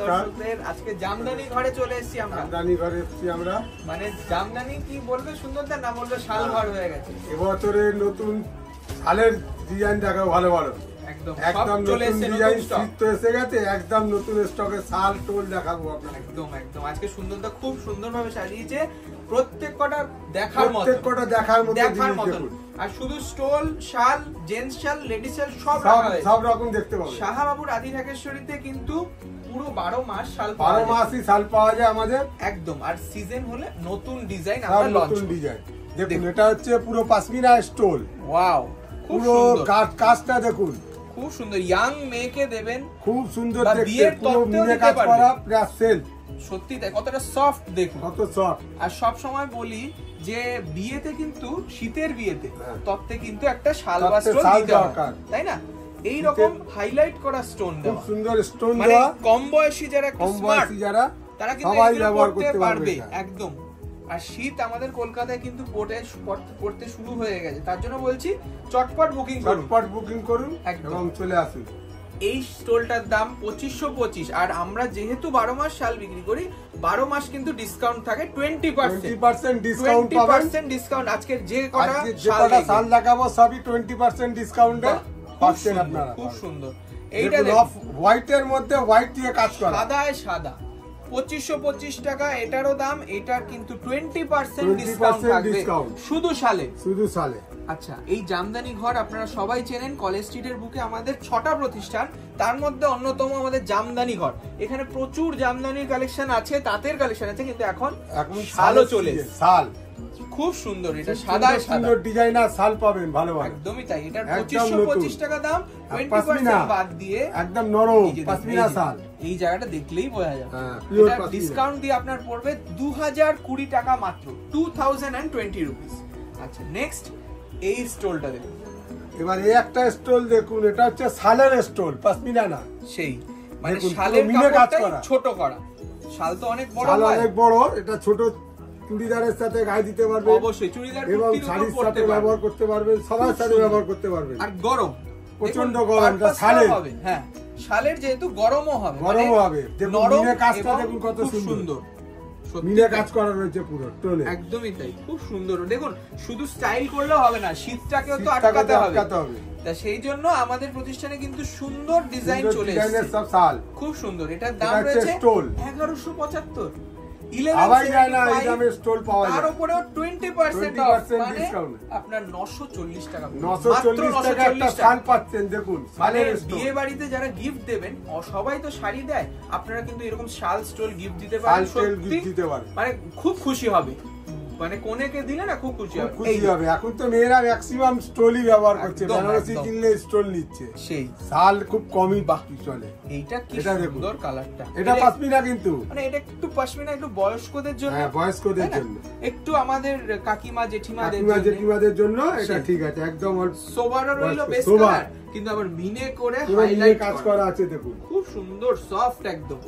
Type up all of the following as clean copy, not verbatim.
দর্শকদের আজকে জামদানি ঘরে চলে এসেছি আমরা। জামদানি ঘরে এসেছি আমরা, মানে জামদানি কি বলবে সুন্দরদা, না বলবে শাল ঘর হয়ে গেছে। এবছরের নতুন শালের ডিজাইন দেখাও ভালো ভালো, একদম একদম নতুন ডিজাইন শীত তো এসে গেছে, একদম নতুন স্টকে শাল টোল দেখাবো আপনাকে। একদম একদম আজকে সুন্দরদা খুব সুন্দরভাবে সাজিয়েছে, প্রত্যেক কটা দেখার মতো, দেখার মতো। আর শুধু স্টোল, শাল, জেন্টস শাল, লেডিস শাল সব রকম দেখতে পাবেন। শাহবাবুর আদি ঢাকেশ্বরীতে কিন্তু পুরো 12 মাস শাল, 12 মাসই শাল পাওয়া যায় আমাদের একদম। আর সিজন হলে নতুন ডিজাইন আমরা লঞ্চ করি। নতুন ডিজাইন দেখুন, এটা হচ্ছে পুরো পশমিনা স্টোল। ওয়াও, পুরো কাজটা দেখুন, খুব সুন্দর। ইয়াং মেয়েকে দেবেন, খুব সুন্দর দেখতে, পুরো মিনে কাজ করা প্লাস সেলফ। সত্যি তাই, কতটা সফট দেখুন, কত সফট। আর সব সময় বলি যে বিয়েতে কিন্তু, শীতের বিয়েতে তত্ত্বে কিন্তু একটা শাল বস্ত্র দিতে হয়, তাই না? এই রকম হাইলাইট করা স্টোন দেওয়া, খুব সুন্দর স্টোন দেওয়া। কম বয়সী যারা, তারা কিন্তু সবাই ব্যবহার করতে পারবে একদম। আর শীত আমাদের কলকাতায় কিন্তু পড়তে শুরু হয়ে গেছে, তার জন্য বলছি চটপট বুকিং করুন এবং চলে আসুন। এই স্টোলটার দাম 2525। আর আমরা যেহেতু 12 মাস শাল বিক্রি করি, 12 মাস কিন্তু ডিসকাউন্ট থাকে 20% ডিসকাউন্ট পাবেন। 20% ডিসকাউন্ট আজকে যে কটা শাল দেখাবো সবই 20% ডিসকাউন্টে পাচ্ছেন আপনারা। খুব সুন্দর। এইটা হোয়াইটের মধ্যে হোয়াইট দিয়ে কাজ করা, সাদায় সাদা, 2525 টাকা এটারও দাম। এটার কিন্তু 20% ডিসকাউন্ট থাকবে শুধু শালে। আচ্ছা, এই জামদানি ঘর আপনারা সবাই চেনেন, কলেজ স্ট্রিটের বুকে আমাদের 6টা প্রতিষ্ঠান, তার মধ্যে অন্যতম আমাদের জামদানি ঘর। এখানে প্রচুর জামদানির কালেকশন আছে, তাঁতের কালেকশন আছে, কিন্তু এখন শালও চলে এসেছে। শাল খুব সুন্দর, এটা সাদায় সাদা ডিজাইনার শাল পাবেন ভালো ভালো। একদমই তাই, এটার 2525 টাকা দাম, 20% বাদ দিয়ে একদম নরম পশমিনা শাল। এই জায়গাটা দেখলেই বোঝা যাবে। এটা ডিসকাউন্ট দিয়ে আপনার পড়বে 2020 টাকা মাত্র, 2020 রুপিস। আচ্ছা, নেক্সট এই স্টোলটা দেখুন। এবার এই একটা স্টোল দেখুন, এটা হচ্ছে শালের স্টোল, পশমিনা না। সেই মানে শালের কাপড়টাই ছোট করা, শাল তো অনেক বড় হয়, অনেক বড়। এটা ছোট চুড়িদারের সাথে গায়ে দিতে পারবে, অবশ্যই চুড়িদার এবং শাড়ির সাথে ব্যবহার করতে পারবেন, সবার সাথে ব্যবহার করতে পারবেন। আর গরম, প্রচন্ড গরম, শালের হবে। হ্যাঁ, শালের যেহেতু গরমও হবে, দেখুন মিনে কাজটা দেখুন কত সুন্দর, মিনে কাজ করা রয়েছে পুরো টোনে, একদমই তাই, খুব সুন্দর। দেখুন, শুধু স্টাইল করলেও হবে না, শীতটাকেও তো আটকাতে হবে। তা সেই জন্য আমাদের প্রতিষ্ঠানে কিন্তু সুন্দর ডিজাইন চলে এসেছে, সব শাল খুব সুন্দর। এটার দাম রয়েছে 1175। তার উপরেও 20% অফ, মানে আপনার 940 টাকা, 940 টাকা একটা শাল পাচ্ছেন। দেখুন, মানে বিয়ে বাড়িতে যারা গিফট দেবেন, সবাই তো শাড়ি দেয়, আপনারা কিন্তু এরকম শাল স্টোল গিফট দিতে পারেন, মানে খুব খুশি হবে। মানে কোনেকে দিলে না খুব খুশি হবে। এখন তো মেয়েরা ম্যাক্সিমাম স্টোলই ব্যবহার করছে, বেনারসি কিনলে স্টোল নিচ্ছে, সেই শাল খুব কমই বাকি চলে। এইটা কি সুন্দর কালারটা, এটা পশমিনা, কিন্তু মানে এটা একটু পশমিনা, একটু বয়স্কদের জন্য, বয়স্কদের জন্য, একটু আমাদের কাকিমা জেঠিমাদের জন্য এটা ঠিক আছে। একদম সোবারও রইলো বেস্ট কালার, কিন্তু আবার মিনে করে হাইলাইট কাজ করা আছে, দেখুন খুব সুন্দর সফট একদম।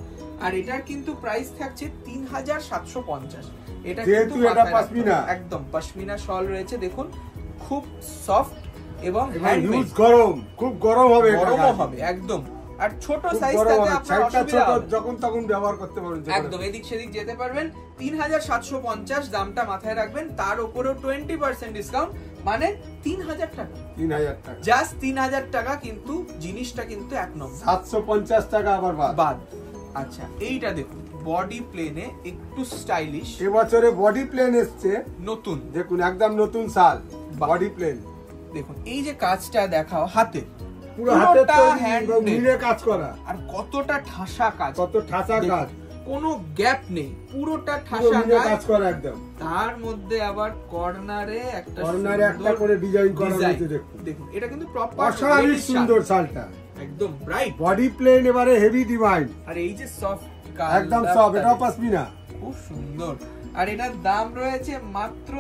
আর এটার কিন্তু প্রাইস থাকছে 3750। এটা কিন্তু পশমিনা, একদম পশমিনা শল রয়েছে, দেখুন খুব সফট এবং হ্যান্ডমেড। খুব গরম হবে একদম। আর ছোট সাইজটাতে আপনারা অসুবিধা হবে, যখন তখন ব্যবহার করতে পারবেন, একদম এদিক সেদিক যেতে পারবেন। 3750 দামটা মাথায় রাখবেন, তার উপরেও 20% ডিসকাউন্ট, মানে 3000 টাকা, জাস্ট 3000 টাকা। কিন্তু জিনিসটা কিন্তু এক নম্বর, 750 টাকা আবার বাদ। আচ্ছা, এইটা দেখুন, বডি প্লেনে একটু স্টাইলিশ, এবছরে বডি প্লেন এসছে নতুন, দেখুন একদম নতুন শাল বডি প্লেন। দেখুন এই যে কাজটা দেখাও, হাতে পুরো হাতে মিলে কাজ করা, আর কতটা ঠাসা কাজ, কোনো গ্যাপ নেই, পুরোটা ঠাসা কাজ করা একদম। তার মধ্যে আবার কর্নারে একটা করে ডিজাইন করা রয়েছে, দেখুন এটা কিন্তু প্রপার সুন্দর শালটা, একদম ব্রাইট বডি প্লেন, এবারে হেভি ডিজাইন। আর এই যে সফট, একদম সফট, এটাও পশমিনা, খুব সুন্দর। আর এটার দাম রয়েছে মাত্র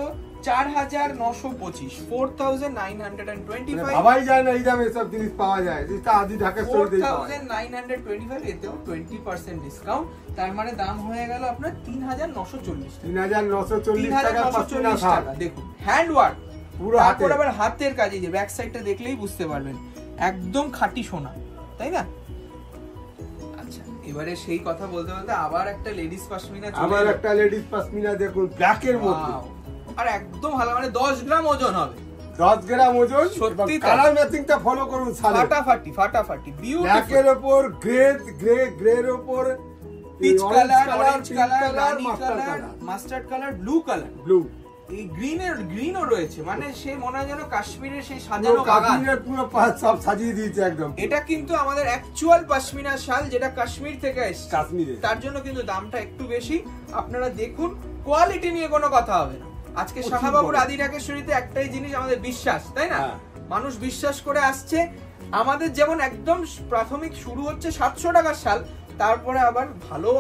4925, 4925। ভাবাই যায় না এই দামে সব জিনিস পাওয়া যায়, যেটা আদি ঢাকা স্টোরেই পাওয়া যায়। 4925, এতেও 20% ডিসকাউন্ট, তার মানে দাম হয়ে গেল আপনার 3940, 3940 টাকা পশমিনা শাল। দেখুন হ্যান্ড ওয়ার্ক পুরো হাতে, তারপর আবার হাতের কাজে, যে ব্যাক সাইডটা দেখলেই বুঝতে পারবেন একদম খাঁটি সোনা, তাই না? আচ্ছা, এবারে সেই কথা বলতে বলতে আবার একটা লেডিস পশমিনা, আবার একটা লেডিস পশমিনা দেখুন ব্ল্যাকের মধ্যে, আর একদম ভালো, মানে 10 গ্রাম ওজন হবে, 10 গ্রাম ওজন। সত্যি কালার ম্যাচিংটা ফলো করুন, ফাটাফাটি ফাটাফাটি বিউটিফুল। ব্ল্যাকের উপর গ্রের উপর পিচ কালার, অরেঞ্জ কালার, রানী কালার, মাস্টার্ড কালার, ব্লু। এই গ্রিনও রয়েছে, মানে সে মনে হয় যেন কাশ্মীরের সেই সাজানো বাগান, পুরো সব সাজিয়ে দিয়েছে একদম। এটা কিন্তু আমাদের অ্যাকচুয়াল পশমিনা শাল, যেটা কাশ্মীর থেকে এসেছে, কাশ্মীরে, তার জন্য কিন্তু দামটা একটু বেশি। আপনারা দেখুন, কোয়ালিটি নিয়ে কোনো কথা হবে না। আজকে শাহবাবুর আদি ঢাকেশ্বরীতে একটাই জিনিস, আমাদের বিশ্বাস, তাই না? মানুষ বিশ্বাস করে আসছে। আমাদের যেমন একদম প্রাথমিক শুরু হচ্ছে 700 টাকার শাল, তারপরে আবার ভালো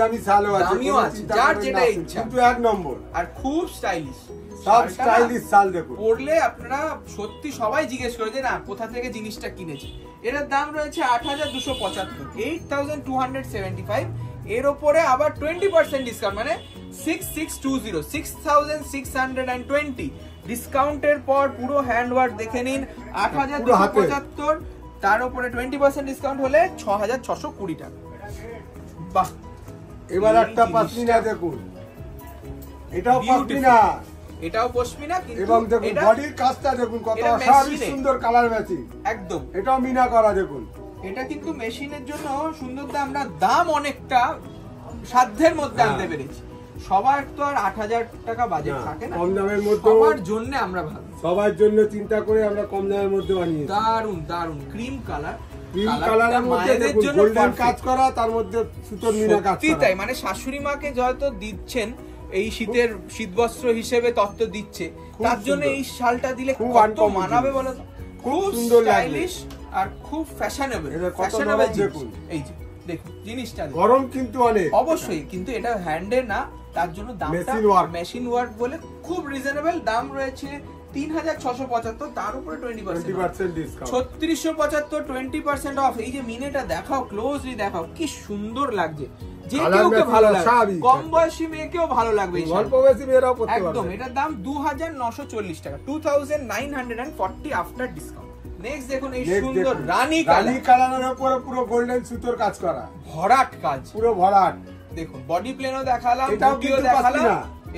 দামি শালও আছে, দামিও আছে, যার যেটা ইচ্ছা, কিন্তু এক নম্বর আর খুব স্টাইলিশ। সব স্টাইলিশ শাল দেখুন, পরলে আপনারা সত্যি সবাই জিজ্ঞেস করে যে না কোথা থেকে জিনিসটা কিনেছে। এটার দাম রয়েছে 8275, 8275। এর উপরে আবার 20% ডিসকাউন্ট, মানে 6620, 6620 ডিসকাউন্টের পর পুরো হ্যান্ডওয়ার্ক দেখে নিন। 8275, তার উপরে 20% ডিসকাউন্ট হলে 6620 টাকা। বাহ, এবার একটা পশমিনা দেখুন, এটাও পশমিনা, এটাও পশমিনা, কিন্তু এবং দেখুন বডির কাজটা দেখুন কত অসাধারণ সুন্দর কালার ম্যাচিং, একদম। এটাও মিনা করা দেখুন। এটা কিন্তু মেশিনের জন্য সুন্দর, আমরা দাম অনেকটা সাধ্যের মধ্যে আনতে পেরেছি। সবার তো আর 8000 টাকা বাজেট থাকে না, কম দামের মধ্যে সবার জন্য আমরা ভাবি, সবার জন্য চিন্তা করে আমরা কম দামের মধ্যে বানিয়েছি। দারুন ক্রিম কালার, কালারের মধ্যে দেখুন গোল্ডেন কাজ করা, তার মধ্যে সুতোর মিনা কাজ করা। তাই মানে শাশুড়ি মাকে হয়তো দিচ্ছেন এই শীতের শীতবস্ত্র হিসেবে তত্ত্ব দিচ্ছে, তার জন্য এই শালটা দিলে কত মানাবে বলো তো। খুব স্টাইলিশ আর খুব ফ্যাশনেবল। দেখুন, এই যে দেখুন জিনিসটা গরম কিন্তু অনেক, অবশ্যই, কিন্তু এটা হ্যান্ডে না, তার জন্য দামটা মেশিন ওয়ার্ক বলে খুব রিজনেবল। দাম রয়েছে 3675, তার উপরে 20% ডিসকাউন্ট, 3675, 20% অফ। এই যে মিনেটা দেখাও, ক্লোজলি দেখাও, কি সুন্দর লাগছে, যে কেউকে ভালো লাগবে, কম বয়সী মেয়েকেও ভালো লাগবে, অল্প বয়সী মেয়েরাও পড়তে পারবে। একদম। এটার দাম 2940 টাকা, 2940 আফটার ডিসকাউন্ট। নেক্সট দেখুন এই সুন্দর রানী কালারের উপরে পুরো গোল্ডেন সুতোর কাজ করা, ভরাট কাজ, পুরো ভরাট। দেখুন বডি প্লেনও দেখালাম, বুটিও দেখালাম,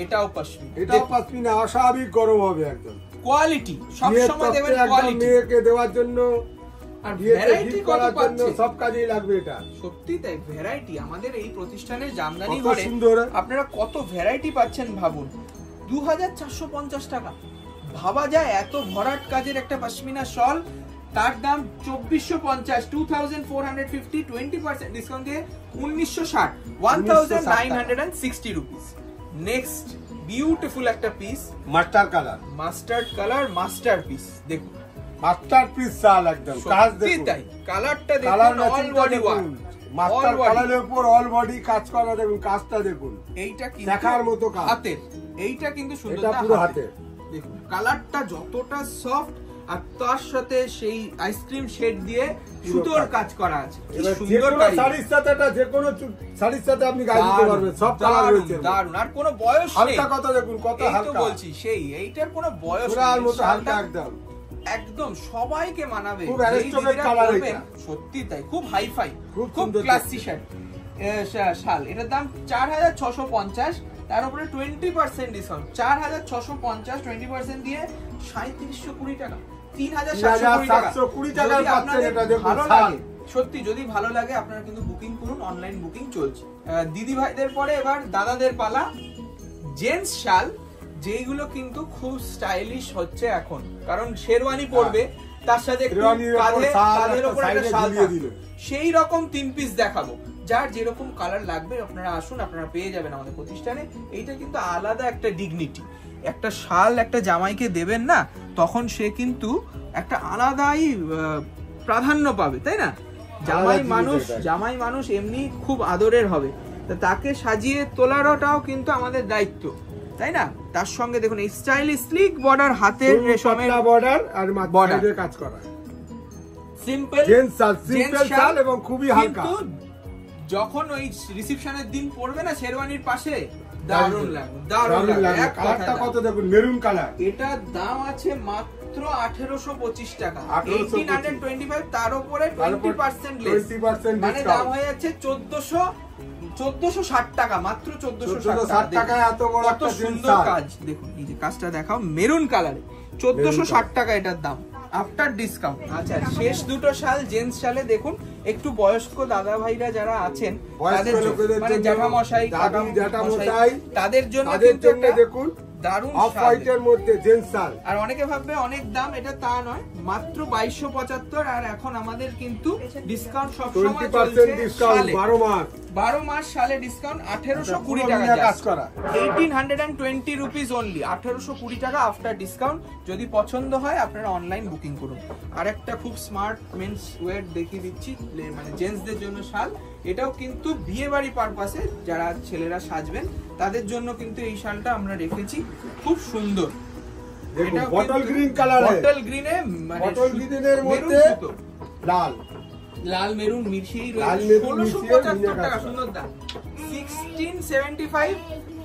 এটাও পশমিনা, এটাও পশমিনা, অস্বাভাবিক গরম হবে একদম। কোয়ালিটি সব সময় দেবেন, কোয়ালিটি মেয়েকে দেওয়ার জন্য আর ভ্যারাইটি কত পাচ্ছেন, সব কাজেই লাগবে এটা। সত্যি তাই, ভ্যারাইটি আমাদের এই প্রতিষ্ঠানের জামদানি ঘরে আপনারা কত ভ্যারাইটি পাচ্ছেন ভাবুন। 2450 টাকা, ভাবা যায় এত ভরাট কাজের একটা পশমিনা শল, তার দাম 2450, 2450, 20% ডিসকাউন্ট দিয়ে 1960, 1960 রুপিস। নেক্সট বিউটিফুল একটা পিস, মাস্টার্ড কালার মাস্টারপিস, দেখুন মাস্টারপিস শাল একদম, কাজ দেখুন, তাই কালারটা দেখুন, অল বডি ওয়ার্ক, মাস্টার কালারের উপর অল বডি কাজ করা দেখুন, কাজটা দেখুন, এইটা কি দেখার মতো কাজ, হাতের, এইটা কিন্তু সুন্দর, এটা পুরো হাতের। দেখুন কালারটা যতটা সফট, আর তার সাথে সেই আইসক্রিম শেড দিয়ে সুতোর কাজ করা আছে, কি সুন্দর কাজ। শাড়ির সাথে এটা যে কোনো শাড়ির সাথে আপনি গায়ে দিতে পারবেন, সব কালার রয়েছে, দারুন। আর কোনো বয়স নেই, হালকা কথা দেখুন কত হালকা, তো বলছি সেই এইটার কোনো বয়স নেই, মতো হালকা একদম সবাইকে মানাবে, খুব অ্যারিস্টোক্রেট কালার এটা, সত্যি তাই, খুব হাইফাই, খুব ক্লাসি শাল। এটার দাম 4650, তার উপরে 20% ডিসকাউন্ট, 4650, 20% দিয়ে 3720 টাকা, 3720 টাকা। ভালো লাগে সত্যি, যদি ভালো লাগে আপনারা কিন্তু বুকিং করুন, অনলাইন বুকিং চলছে। দিদি ভাইদের পরে এবার দাদাদের পালা, জেন্টস শাল, যেগুলো কিন্তু খুব স্টাইলিশ হচ্ছে এখন, কারণ শেরওয়ানি পরবে, তার সাথে কাঁধের উপর একটা শাল থাকবে, সেই রকম 3 পিস দেখাবো। যার যেরকম কালার লাগবে আপনারা আসুন, আপনারা পেয়ে যাবেন আমাদের প্রতিষ্ঠানে। এইটা কিন্তু আলাদা একটা ডিগনিটি, একটা শাল একটা জামাইকে দেবেন না, তখন সে কিন্তু একটা আলাদাই প্রাধান্য পাবে, তাই না? জামাই মানুষ এমনি খুব আদরের হবে, তাকে সাজিয়ে তোলারটাও কিন্তু আমাদের দায়িত্ব, তাই না? তার সঙ্গে দেখুন এই স্টাইলিশ স্লিক বর্ডার, হাতের রেশমের বর্ডার আর বর্ডারের কাজ করা, সিম্পল শাল এবং খুবই হালকা। যখন ওই রিসেপশনের দিন পরবে না শেরওয়ানির পাশে, দারুণ লাগে, দারুণ লাগে। কালারটা কত দেখুন, মেরুন কালার। এটার দাম আছে মাত্র 1825 টাকা, 1825, তার উপরে 20% লেস, মানে দাম হয়ে যাচ্ছে 1460 টাকা, মাত্র 1460 টাকা। এত বড় একটা সুন্দর কাজ দেখুন, এই যে কাজটা দেখাও, মেরুন কালারে 1460 টাকা এটার দাম আফটার ডিসকাউন্ট। আচ্ছা, শেষ দুটো শাল জেন্টস শালে দেখুন, একটু বয়স্ক দাদা ভাইরা যারা আছেন, তাদের মানে জ্যাঠামশাই, তাদের জন্য দেখুন দারুন অফ হোয়াইটের মধ্যে জেন্টস শাল। আর অনেকে ভাববে অনেক দাম, এটা তা নয়, মাত্র 2275। আর এখন আমাদের কিন্তু ডিসকাউন্ট সব সময় চলছে, ডিসকাউন্ট 12 মাস শালে ডিসকাউন্ট 1820 টাকা কাজ করা, 1820 রুপিস অনলি, 1820 টাকা আফটার ডিসকাউন্ট। যদি পছন্দ হয় আপনারা অনলাইন বুকিং করুন। আর একটা খুব স্মার্ট মেন্স ওয়্যার দেখিয়ে দিচ্ছি, মানে জেন্টসদের জন্য শাল, এটাও কিন্তু বিয়ে বাড়ি পারপাসে যারা ছেলেরা সাজবেন তাদের জন্য কিন্তু এই শালটা আমরা রেখেছি, খুব সুন্দর। এটা বটল গ্রিন কালার, বটল গ্রিনে, মানে বটল গ্রিনের মধ্যে লাল, লাল মেরুন মিশিয়ে রয়েছে, 1675 টাকা, সুন্দর দাম, 1675।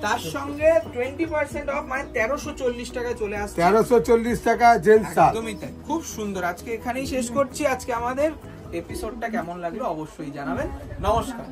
তার সঙ্গে 20% অফ, মানে 1340 টাকায় চলে আসছে, 1340 টাকা জেন্টস শাল, একদমই তাই, খুব সুন্দর। আজকে এখানেই শেষ করছি। আজকে আমাদের এপিসোডটা কেমন লাগলো অবশ্যই জানাবেন। নমস্কার।